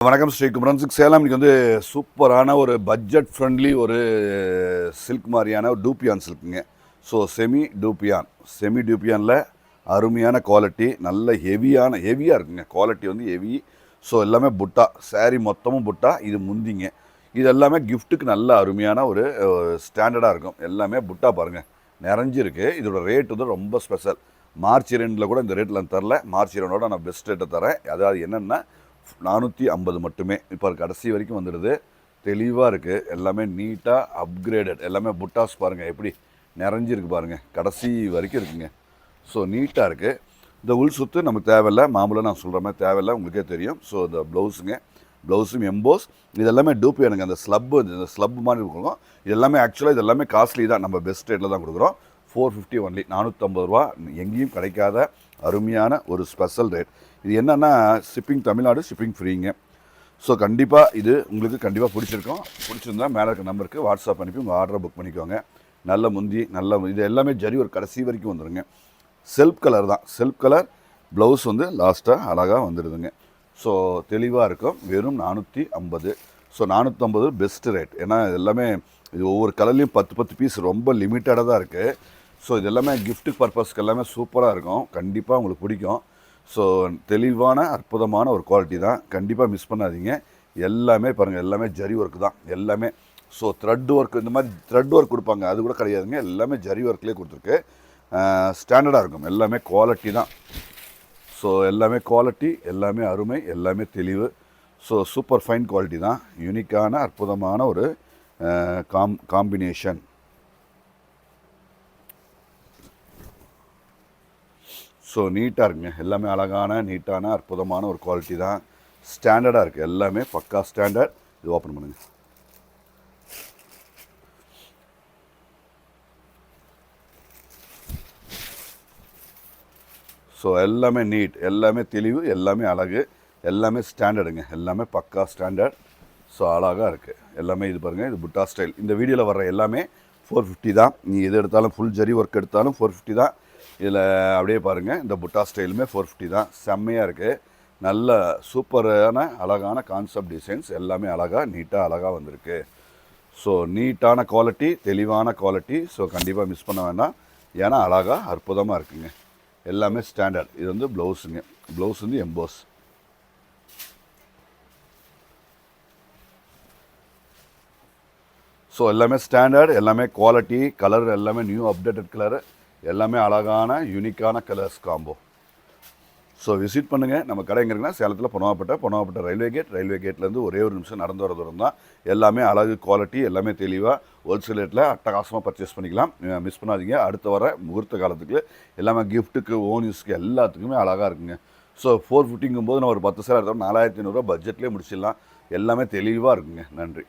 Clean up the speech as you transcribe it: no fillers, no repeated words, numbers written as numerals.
வணக்கம் ஸ்ரீ குமரன் சில்க் சேலம். இன்றைக்கி வந்து சூப்பரான ஒரு பட்ஜெட் ஃப்ரெண்ட்லி ஒரு சில்க் மாதிரியான ஒரு டூப்பியான் சில்க்குங்க. ஸோ செமி டூப்பியானில் அருமையான குவாலிட்டி, நல்ல ஹெவியாக இருக்குங்க. குவாலிட்டி வந்து ஹெவி. ஸோ எல்லாமே புட்டா, சாரீ மொத்தமும் புட்டா. இது முந்திங்க. இது எல்லாமே கிஃப்ட்டுக்கு நல்ல அருமையான ஒரு ஸ்டாண்டர்டாக இருக்கும். எல்லாமே புட்டா பாருங்கள், நிறைஞ்சிருக்கு. இதோட ரேட் வந்து ரொம்ப ஸ்பெஷல். மார்ச் 2 கூட இந்த ரேட்டில் தரல. மார்ச் 2 நான் பெஸ்ட் ரேட்டை தரேன். அதாவது என்னென்னா 450 மட்டுமே. இப்போ கடைசி வரைக்கும் வந்துடுது. தெளிவாக இருக்குது. எல்லாமே நீட்டாக அப்கிரேடட். எல்லாமே புட்டாஸ் பாருங்கள் எப்படி நிறைஞ்சிருக்கு பாருங்கள். கடைசி வரைக்கும் இருக்குங்க. ஸோ நீட்டாக இருக்குது. இந்த உள் சுற்று நமக்கு தேவையில்லை. மாமூலாக நான் சொல்கிற மாதிரி தேவையில்லை, உங்களுக்கே தெரியும். ஸோ இந்த ப்ளவுஸும் எம்போஸ். இது எல்லாமே டூப். எனக்கு அந்த இந்த ஸ்லப் மாதிரி இருக்கும். இது எல்லாமே ஆக்சுவலாக இது எல்லாமே காஸ்ட்லி தான். நம்ம பெஸ்ட் ரேட்டில் தான் கொடுக்குறோம். 450 ஒன்லி. 450 ரூபா. எங்கேயும் கிடைக்காத அருமையான ஒரு ஸ்பெஷல் ரேட். இது என்னென்னா ஷிப்பிங் தமிழ்நாடு, ஷிப்பிங் ஃப்ரீங்க. ஸோ கண்டிப்பாக இது உங்களுக்கு கண்டிப்பாக பிடிச்சிருந்தா மேலே இருக்க நம்பருக்கு வாட்ஸ்அப் அனுப்பி உங்கள் ஆர்டரை புக் பண்ணிக்கோங்க. நல்ல முந்தி, இது எல்லாமே ஜரி ஒரு கடைசி வரைக்கும் வந்துடுங்க. செல்ஃப் கலர் தான். செல்ஃப் கலர் ப்ளவுஸ் வந்து லாஸ்ட்டாக அழகாக வந்துடுதுங்க. ஸோ தெளிவாக இருக்கும். வெறும் 450. So 450 best rate. ஏன்னா எல்லாமே இது ஒவ்வொரு கலர்லேயும் 10 பீஸ் ரொம்ப லிமிட்டடாக தான் இருக்குது. ஸோ இது எல்லாமே கிஃப்ட்டு பர்பஸ்க்கு எல்லாமே சூப்பராக இருக்கும். கண்டிப்பாக உங்களுக்கு பிடிக்கும். ஸோ தெளிவான அற்புதமான ஒரு குவாலிட்டி தான். கண்டிப்பாக மிஸ் பண்ணாதீங்க. எல்லாமே பாருங்கள், எல்லாமே ஜரி ஒர்க்கு தான் எல்லாமே. ஸோ த்ரெட் ஒர்க், இந்த மாதிரி த்ரெட் ஒர்க் கொடுப்பாங்க, அது கூட கிடையாதுங்க. எல்லாமே ஜரி ஒர்க்லேயே கொடுத்துருக்கு. ஸ்டாண்டர்டாக இருக்கும். எல்லாமே குவாலிட்டி தான். ஸோ எல்லாமே குவாலிட்டி, எல்லாமே அருமை, எல்லாமே தெளிவு. ஸோ சூப்பர் ஃபைன் குவாலிட்டி தான். யூனிக்கான அற்புதமான ஒரு காம்பினேஷன். ஸோ நீட்டாக இருக்குங்க. எல்லாமே அழகான நீட்டான அற்புதமான ஒரு குவாலிட்டி தான். ஸ்டாண்டர்டாக இருக்குது. எல்லாமே பக்கா ஸ்டாண்டர்ட். இது ஓப்பன் பண்ணுங்கள். ஸோ எல்லாமே நீட், எல்லாமே தெளிவு, எல்லாமே அழகு, எல்லாமே ஸ்டாண்டர்டுங்க. எல்லாமே பக்கா ஸ்டாண்டர்ட். ஸோ அழகாக இருக்குது. எல்லாமே இது பாருங்கள், இது புட்டா ஸ்டைல். இந்த வீடியோவில் வர்ற எல்லாமே 450 தான். நீங்கள் எது எடுத்தாலும் ஃபுல் ஜரி ஒர்க் எடுத்தாலும் 450 தான். இதில் அப்படியே பாருங்கள், இந்த புட்டா ஸ்டைலுமே 450 தான். செம்மையாக இருக்குது. நல்ல சூப்பரான அழகான கான்செப்ட் டிசைன்ஸ். எல்லாமே அழகாக நீட்டாக அழகாக வந்திருக்கு. ஸோ நீட்டான குவாலிட்டி, தெளிவான குவாலிட்டி. ஸோ கண்டிப்பாக மிஸ் பண்ண வேண்டாம். ஏன்னா அழகாக அற்புதமாக இருக்குங்க. எல்லாமே ஸ்டாண்டர்ட். இது வந்து ப்ளவுஸுங்க. ப்ளவுஸ் வந்து எம்போஸ். ஸோ எல்லாமே ஸ்டாண்டர்ட், எல்லாமே குவாலிட்டி. கலர் எல்லாமே நியூ அப்டேட்டட் கலரு. எல்லாமே அழகான யூனிக்கான கலர்ஸ் காம்போ. ஸோ விசிட் பண்ணுங்கள். நம்ம கடை எங்கே இருக்குன்னா சேலத்தில் பொனவாப்பட்ட ரயில்வே கேட்லேருந்து ஒரே ஒரு நிமிஷம் நடந்து வர தூரம் தான். எல்லாமே அழகு, குவாலிட்டி, எல்லாமே தெளிவாக ஹோல்சேல் ரேட்டில் அட்டகாசமாக பர்ச்சேஸ் பண்ணிக்கலாம். மிஸ் பண்ணாதீங்க. அடுத்த வர முகூர்த்த காலத்துக்கு எல்லாமே கிஃப்ட்டுக்கு, ஓன் யூஸ்க்கு எல்லாத்துக்குமே அழகாக இருக்குங்க. ஸோ 450ங்கும்போது நான் ஒரு 10 சேலை எடுத்தோம் 4500 பட்ஜெட்லேயே முடிச்சிடலாம். எல்லாமே தெளிவாக இருக்குங்க. நன்றி.